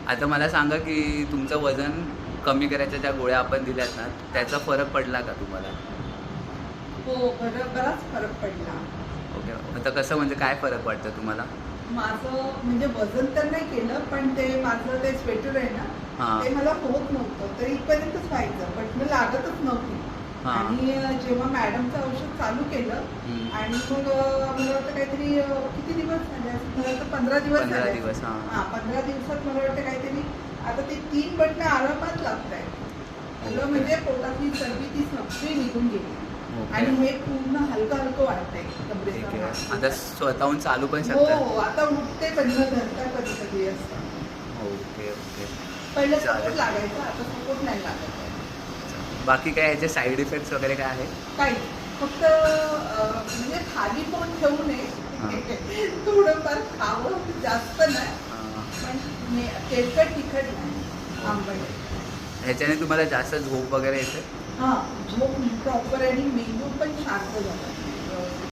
आता मला सांगा की तुमचं वजन कमी करायच्या ज्या गोळ्या आपण दिल्यात ना, त्याचा फरक पडला का तुम्हाला? हो, बराच फरक पडला. ओके. आता कसं म्हणजे काय फरक वाटतं तुम्हाला? माझं म्हणजे वजन तर नाही केलं, पण ते माझं ते स्वेटर आहे ना, हां. ते मला होत नव्हतं. तर इथपर्यंतच व्हायचं, पण मी लागतच नव्हती. हां. आणि जेव्हा मॅडमचं औषध चालू केलं हं. आणि मग मला वाटतं काहीतरी किती दिवस झाले असतील? मला वाटतं 15 दिवस 15 झाले दिवस. असतील. हां. हां, 15 दिवसात मला वाटतं काहीतरी आता ते 3 बटणं आरामात लागतायत. सगळं म्हणजे पोटातली चरबी ती सगळी निघून गेली. ओके. आणि हे पूर्ण हलकं वाटतंय ठीक कमरेचं आहे. हात. आता स्वतःहून चालू पण हो, शकता? आता उठते कधी धरता कधी असतं. Okay, okay. पहिलं चालेल. सपोर्ट लागायचा, आता सपोर्ट नाही लागत आहे. बाकी काय याचे साईड इफेक्ट्स वगैरे काय आहे? काही फक्त म्हणजे खाली पोट ठेवू नये. हां. थोडंफार खावं, जास्त नाही. हां. पण तेलकट तिखट नाही, आंबट. ह्याच्याने तुम्हाला जास्त झोप वगैरे येते? हां, झोप प्रॉपर आणि मेंदू पण शांत झाला.